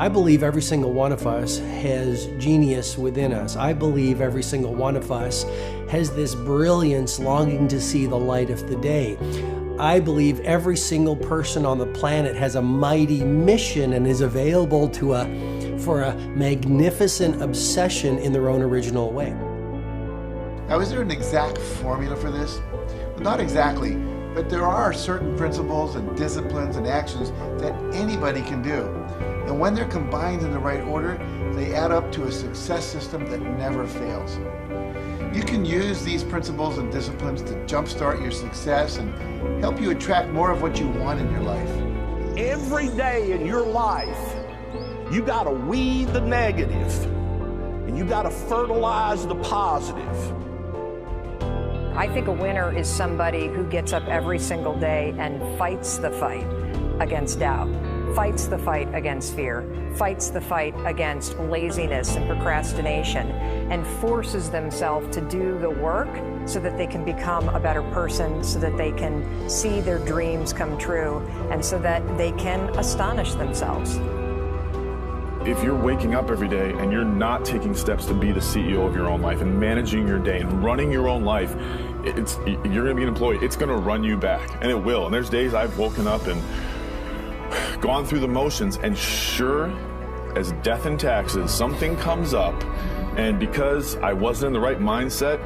I believe every single one of us has genius within us. I believe every single one of us has this brilliance longing to see the light of the day. I believe every single person on the planet has a mighty mission and is available for a magnificent obsession in their own original way. Now, is there an exact formula for this? Well, not exactly, but there are certain principles and disciplines and actions that anybody can do. And when they're combined in the right order, they add up to a success system that never fails. You can use these principles and disciplines to jumpstart your success and help you attract more of what you want in your life. Every day in your life, you gotta weed the negative and you gotta fertilize the positive. I think a winner is somebody who gets up every single day and fights the fight against doubt, fights the fight against fear, fights the fight against laziness and procrastination, and forces themselves to do the work so that they can become a better person, so that they can see their dreams come true, and so that they can astonish themselves. If you're waking up every day and you're not taking steps to be the CEO of your own life and managing your day and running your own life, you're going to be an employee. It's going to run you back, and it will. And there's days I've woken up and gone through the motions, and sure as death and taxes, something comes up, and because I wasn't in the right mindset,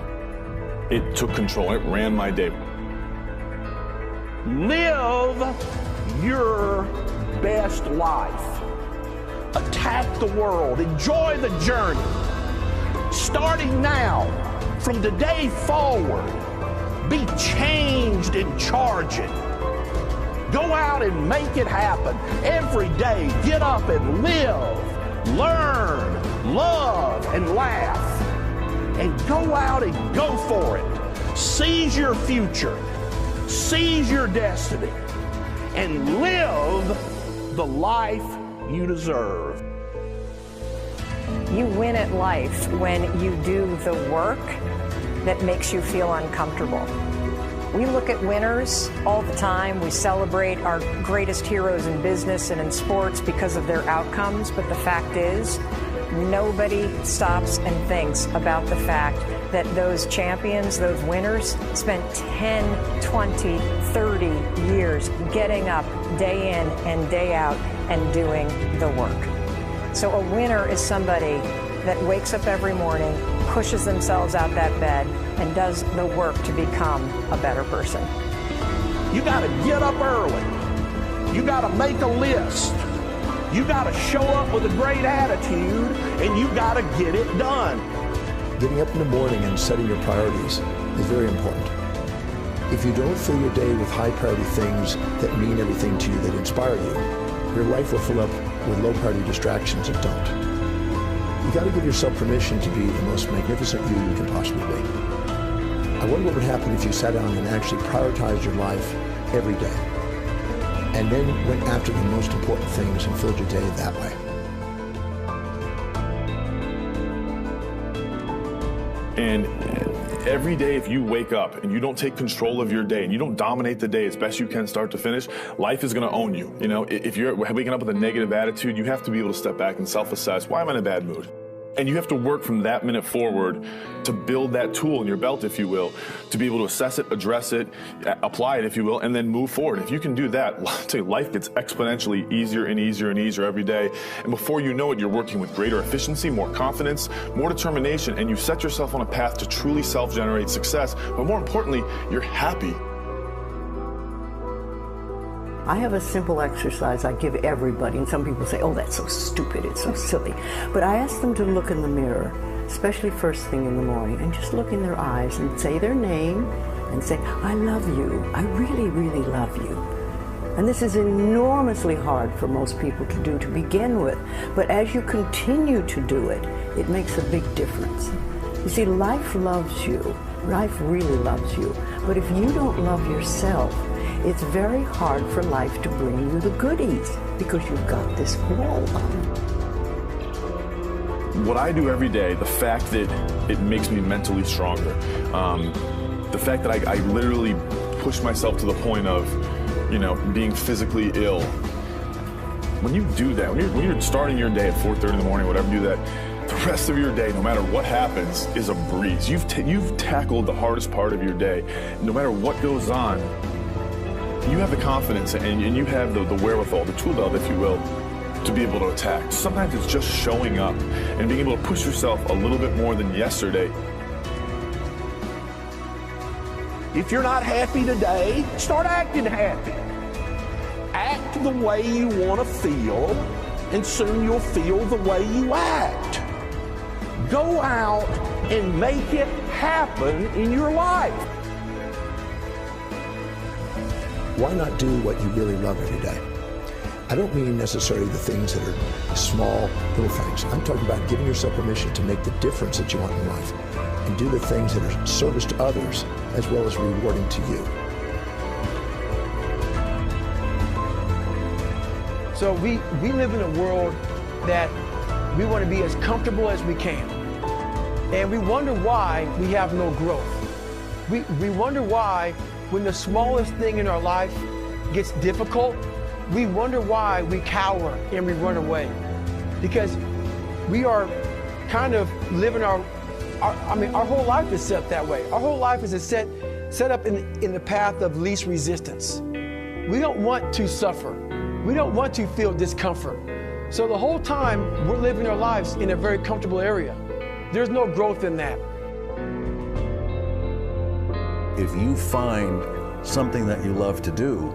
it took control. It ran my day. Live your best life. Attack the world. Enjoy the journey. Starting now, from today forward, be changed and charge it. Go out and make it happen. Every day, get up and live, learn, love, and laugh. And go out and go for it. Seize your future. Seize your destiny. And live the life you deserve. You win at life when you do the work that makes you feel uncomfortable. We look at winners all the time. We celebrate our greatest heroes in business and in sports because of their outcomes, but the fact is, nobody stops and thinks about the fact that those champions, those winners, spent 10, 20, 30 years getting up day in and day out and doing the work. So a winner is somebody that wakes up every morning, pushes themselves out that bed, and does the work to become a better person. You gotta get up early. You gotta make a list. You gotta show up with a great attitude, and you gotta get it done. Getting up in the morning and setting your priorities is very important. If you don't fill your day with high priority things that mean everything to you, that inspire you, your life will fill up with low priority distractions that don't. You got to give yourself permission to be the most magnificent you can possibly be. I wonder what would happen if you sat down and actually prioritized your life every day, and then went after the most important things and filled your day that way. And every day, if you wake up and you don't take control of your day and you don't dominate the day as best you can start to finish, life is going to own you. You know, if you're waking up with a negative attitude, you have to be able to step back and self-assess. Why am I in a bad mood? And you have to work from that minute forward to build that tool in your belt, if you will, to be able to assess it, address it, apply it, if you will, and then move forward. If you can do that, I'll tell you, life gets exponentially easier and easier and easier every day. And before you know it, you're working with greater efficiency, more confidence, more determination, and you set yourself on a path to truly self-generate success. But more importantly, you're happy. I have a simple exercise I give everybody, and some people say, oh, that's so stupid, it's so silly. But I ask them to look in the mirror, especially first thing in the morning, and just look in their eyes and say their name and say, I love you, I really, really love you. And this is enormously hard for most people to do to begin with, but as you continue to do it, it makes a big difference. You see, life loves you, life really loves you, but if you don't love yourself, it's very hard for life to bring you the goodies because you've got this wall up. What I do every day, the fact that it makes me mentally stronger, the fact that I literally push myself to the point of, being physically ill, When you do that, when you're starting your day at 4:30 in the morning, whatever, do that, the rest of your day, no matter what happens, is a breeze. You've tackled the hardest part of your day. No matter what goes on, you have the confidence and you have the wherewithal, the tool belt, if you will, to be able to attack. Sometimes it's just showing up and being able to push yourself a little bit more than yesterday. If you're not happy today, start acting happy. Act the way you want to feel, and soon you'll feel the way you act. Go out and make it happen in your life. Why not do what you really love every day? I don't mean necessarily the things that are small, little things. I'm talking about giving yourself permission to make the difference that you want in life and do the things that are service to others as well as rewarding to you. So we live in a world that we want to be as comfortable as we can. And we wonder why we have no growth. We wonder why when the smallest thing in our life gets difficult, we wonder why we cower and we run away. Because we are kind of living our whole life is set that way. Our whole life is set up in the path of least resistance. We don't want to suffer. We don't want to feel discomfort. So the whole time we're living our lives in a very comfortable area. There's no growth in that. If you find something that you love to do,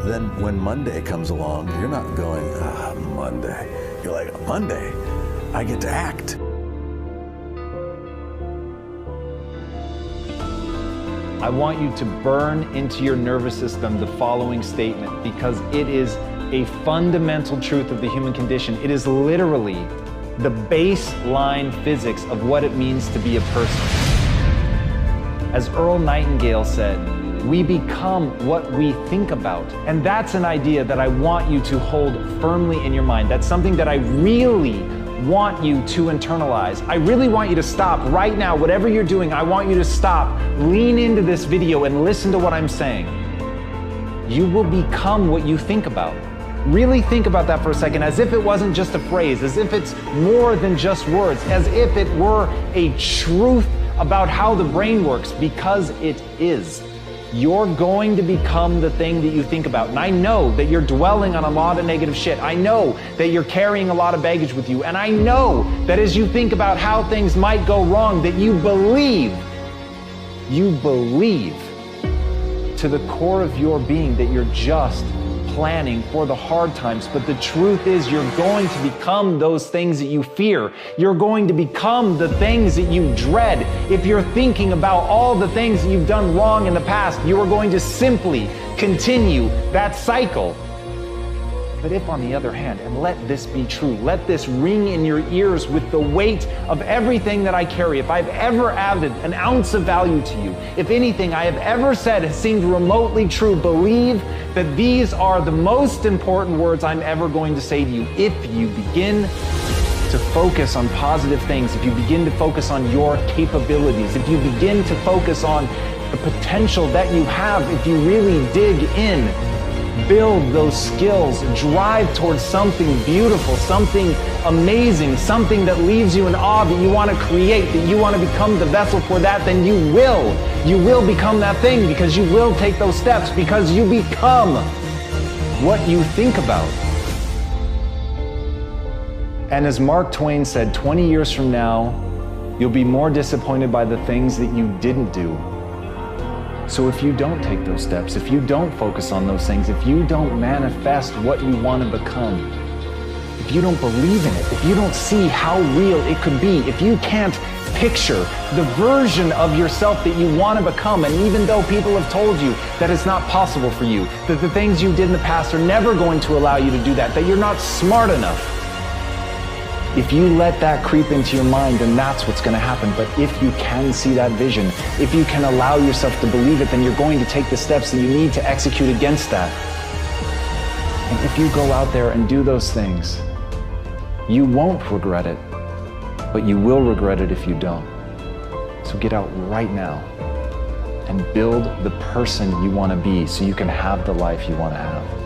then when Monday comes along, you're not going, Monday. You're like, Monday, I get to act. I want you to burn into your nervous system the following statement, because it is a fundamental truth of the human condition. It is literally the baseline physics of what it means to be a person. As Earl Nightingale said, we become what we think about. And that's an idea that I want you to hold firmly in your mind. That's something that I really want you to internalize. I really want you to stop right now. Whatever you're doing, I want you to stop. Lean into this video and listen to what I'm saying. You will become what you think about. Really think about that for a second, as if it wasn't just a phrase, as if it's more than just words, as if it were a truth about how the brain works, because it is. You're going to become the thing that you think about. And I know that you're dwelling on a lot of negative shit. I know that you're carrying a lot of baggage with you. And I know that as you think about how things might go wrong, that you believe to the core of your being that you're just planning for the hard times. But the truth is, you're going to become those things that you fear. You're going to become the things that you dread. If you're thinking about all the things that you've done wrong in the past, you are going to simply continue that cycle. But if, on the other hand, and let this be true, let this ring in your ears with the weight of everything that I carry, if I've ever added an ounce of value to you, if anything I have ever said has seemed remotely true, believe that these are the most important words I'm ever going to say to you. If you begin to focus on positive things, if you begin to focus on your capabilities, if you begin to focus on the potential that you have, if you really dig in, build those skills, drive towards something beautiful, something amazing, something that leaves you in awe, that you want to create, that you want to become the vessel for that, then you will become that thing, because you will take those steps, because you become what you think about. And as Mark Twain said, 20 years from now, you'll be more disappointed by the things that you didn't do. So if you don't take those steps, if you don't focus on those things, if you don't manifest what you want to become, if you don't believe in it, if you don't see how real it could be, if you can't picture the version of yourself that you want to become, and even though people have told you that it's not possible for you, that the things you did in the past are never going to allow you to do that, that you're not smart enough, if you let that creep into your mind, then that's what's going to happen. But if you can see that vision, if you can allow yourself to believe it, then you're going to take the steps that you need to execute against that. And if you go out there and do those things, you won't regret it, but you will regret it if you don't. So get out right now and build the person you want to be so you can have the life you want to have.